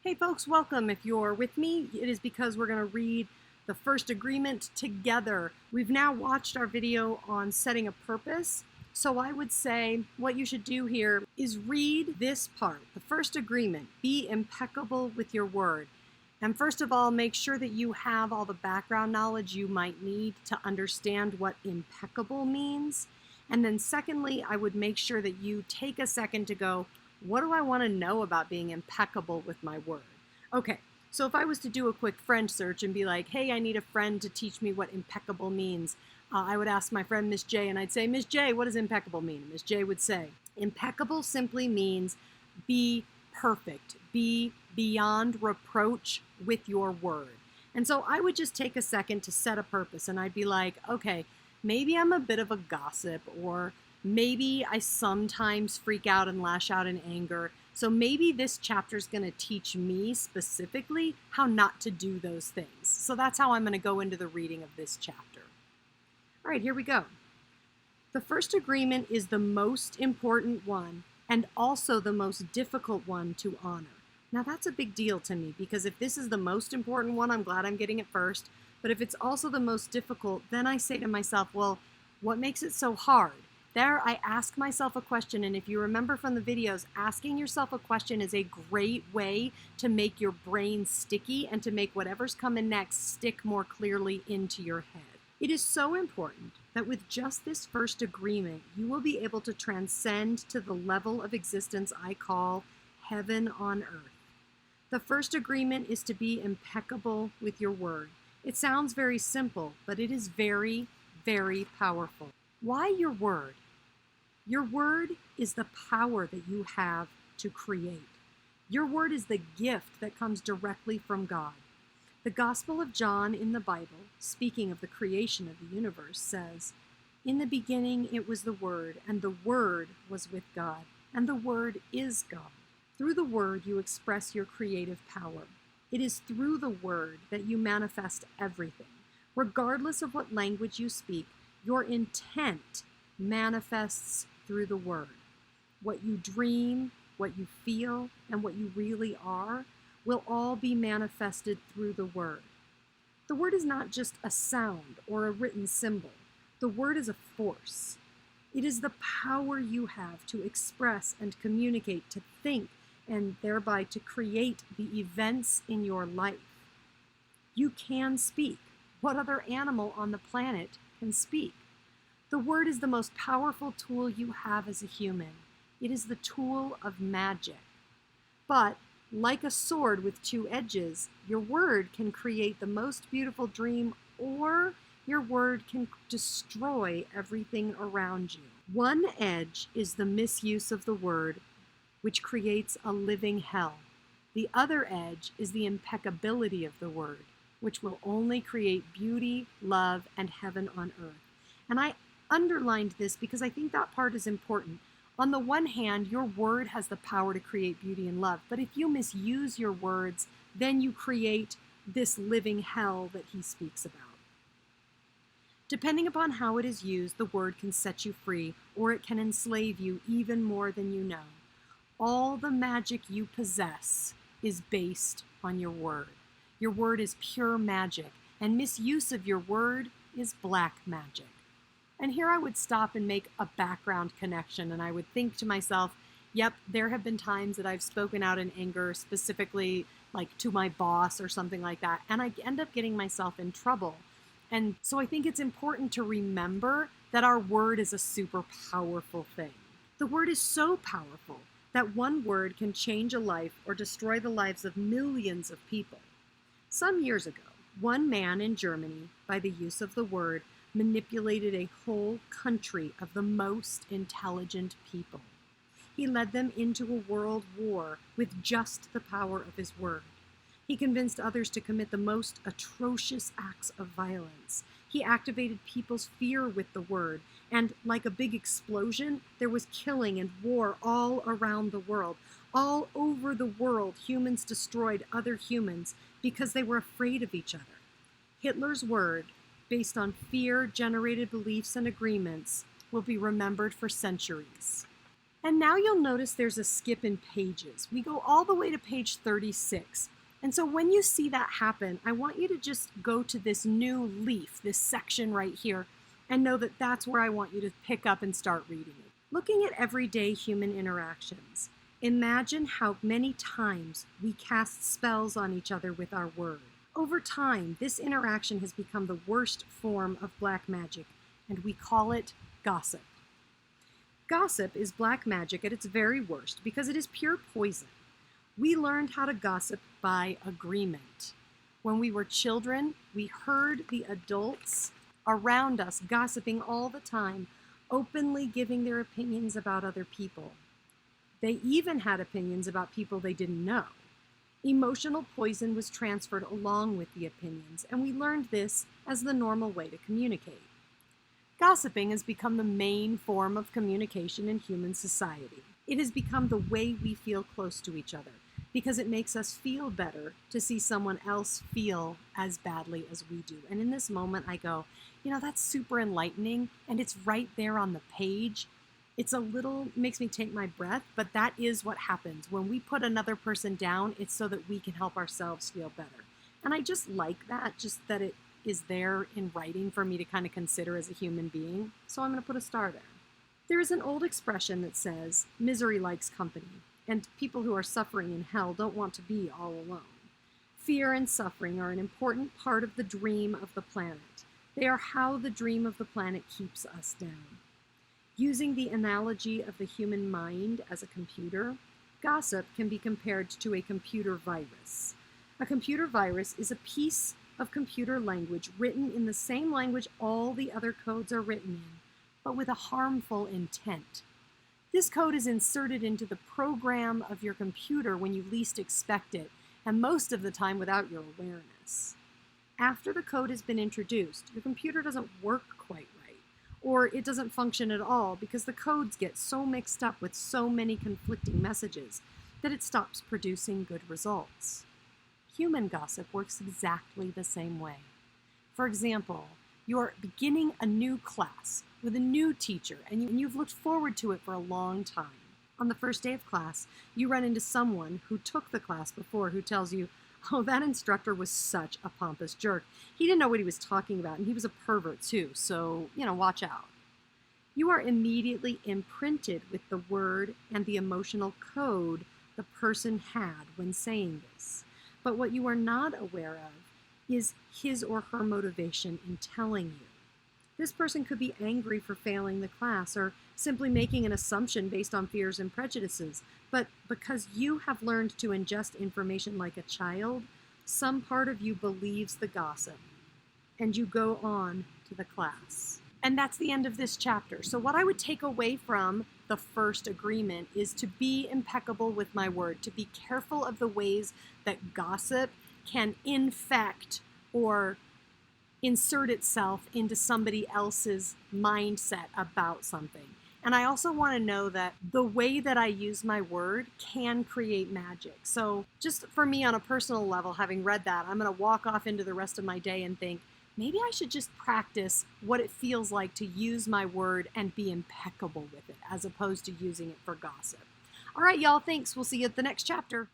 Hey folks, welcome. If you're with me, it is because we're going to read the first agreement together. We've now watched our video on setting a purpose, so I would say what you should do here is read this part, the first agreement, be impeccable with your word. And first of all, make sure that you have all the background knowledge you might need to understand what impeccable means. And then secondly, I would make sure that you take a second to go, what do I want to know about being impeccable with my word? Okay, so if I was to do a quick friend search and be like, hey, I need a friend to teach me what impeccable means, I would ask my friend Miss J, and I'd say, Miss J, what does impeccable mean? Miss J would say, impeccable simply means be perfect, be beyond reproach with your word. And so I would just take a second to set a purpose, and I'd be like, okay, maybe I'm a bit of a gossip, or maybe I sometimes freak out and lash out in anger. So maybe this chapter is going to teach me specifically how not to do those things. So that's how I'm going to go into the reading of this chapter. All right, here we go. The first agreement is the most important one and also the most difficult one to honor. Now that's a big deal to me, because if this is the most important one, I'm glad I'm getting it first. But if it's also the most difficult, then I say to myself, well, what makes it so hard? There, I ask myself a question, and if you remember from the videos, asking yourself a question is a great way to make your brain sticky and to make whatever's coming next stick more clearly into your head. It is so important that with just this first agreement, you will be able to transcend to the level of existence I call heaven on earth. The first agreement is to be impeccable with your word. It sounds very simple, but it is very, very powerful. Why your word? Your word is the power that you have to create. Your word is the gift that comes directly from God. The Gospel of John in the Bible, speaking of the creation of the universe, says, "In the beginning it was the Word, and the Word was with God, and the Word is God." Through the word, you express your creative power. It is through the word that you manifest everything. Regardless of what language you speak, your intent manifests through the word. What you dream, what you feel, and what you really are will all be manifested through the word. The word is not just a sound or a written symbol. The word is a force. It is the power you have to express and communicate, to think, and thereby to create the events in your life. You can speak. What other animal on the planet can speak? The word is the most powerful tool you have as a human. It is the tool of magic. But like a sword with two edges, your word can create the most beautiful dream, or your word can destroy everything around you. One edge is the misuse of the word, which creates a living hell. The other edge is the impeccability of the word, which will only create beauty, love, and heaven on earth. And I underlined this because I think that part is important. On the one hand, your word has the power to create beauty and love, but if you misuse your words, then you create this living hell that he speaks about. Depending upon how it is used, the word can set you free, or it can enslave you even more than you know. All the magic you possess is based on your word. Your word is pure magic, and misuse of your word is black magic. And here I would stop and make a background connection, and I would think to myself, yep, there have been times that I've spoken out in anger, specifically like to my boss or something like that, and I end up getting myself in trouble. And so I think it's important to remember that our word is a super powerful thing. The word is so powerful that one word can change a life or destroy the lives of millions of people. Some years ago, one man in Germany, by the use of the word, manipulated a whole country of the most intelligent people. He led them into a world war with just the power of his word. He convinced others to commit the most atrocious acts of violence. He activated people's fear with the word, and like a big explosion, there was killing and war all around the world. All over the world, humans destroyed other humans because they were afraid of each other. Hitler's word, based on fear-generated beliefs and agreements, will be remembered for centuries. And now you'll notice there's a skip in pages. We go all the way to page 36. And so when you see that happen, I want you to just go to this new leaf, this section right here, and know that that's where I want you to pick up and start reading it. Looking at everyday human interactions, imagine how many times we cast spells on each other with our word. Over time, this interaction has become the worst form of black magic, and we call it gossip. Gossip is black magic at its very worst because it is pure poison. We learned how to gossip by agreement. When we were children, we heard the adults around us gossiping all the time, openly giving their opinions about other people. They even had opinions about people they didn't know. Emotional poison was transferred along with the opinions, and we learned this as the normal way to communicate. Gossiping has become the main form of communication in human society. It has become the way we feel close to each other because it makes us feel better to see someone else feel as badly as we do. And in this moment, I go, that's super enlightening, and it's right there on the page. It's makes me take my breath, but that is what happens. When we put another person down, it's so that we can help ourselves feel better. And I just like that, just that it is there in writing for me to kind of consider as a human being. So I'm going to put a star there. There is an old expression that says, misery likes company, and people who are suffering in hell don't want to be all alone. Fear and suffering are an important part of the dream of the planet. They are how the dream of the planet keeps us down. Using the analogy of the human mind as a computer, gossip can be compared to a computer virus. A computer virus is a piece of computer language written in the same language all the other codes are written in, but with a harmful intent. This code is inserted into the program of your computer when you least expect it, and most of the time without your awareness. After the code has been introduced, your computer doesn't work quite right, or it doesn't function at all because the codes get so mixed up with so many conflicting messages that it stops producing good results. Human gossip works exactly the same way. For example, you're beginning a new class with a new teacher, and you've looked forward to it for a long time. On the first day of class, you run into someone who took the class before who tells you, oh, that instructor was such a pompous jerk. He didn't know what he was talking about, and he was a pervert too, so, watch out. You are immediately imprinted with the word and the emotional code the person had when saying this. But what you are not aware of is his or her motivation in telling you. This person could be angry for failing the class or simply making an assumption based on fears and prejudices. But because you have learned to ingest information like a child, some part of you believes the gossip, and you go on to the class. And that's the end of this chapter. So what I would take away from the first agreement is to be impeccable with my word, to be careful of the ways that gossip can infect or insert itself into somebody else's mindset about something. And I also want to know that the way that I use my word can create magic. So just for me on a personal level, having read that, I'm going to walk off into the rest of my day and think, maybe I should just practice what it feels like to use my word and be impeccable with it, as opposed to using it for gossip. All right, y'all, thanks. We'll see you at the next chapter.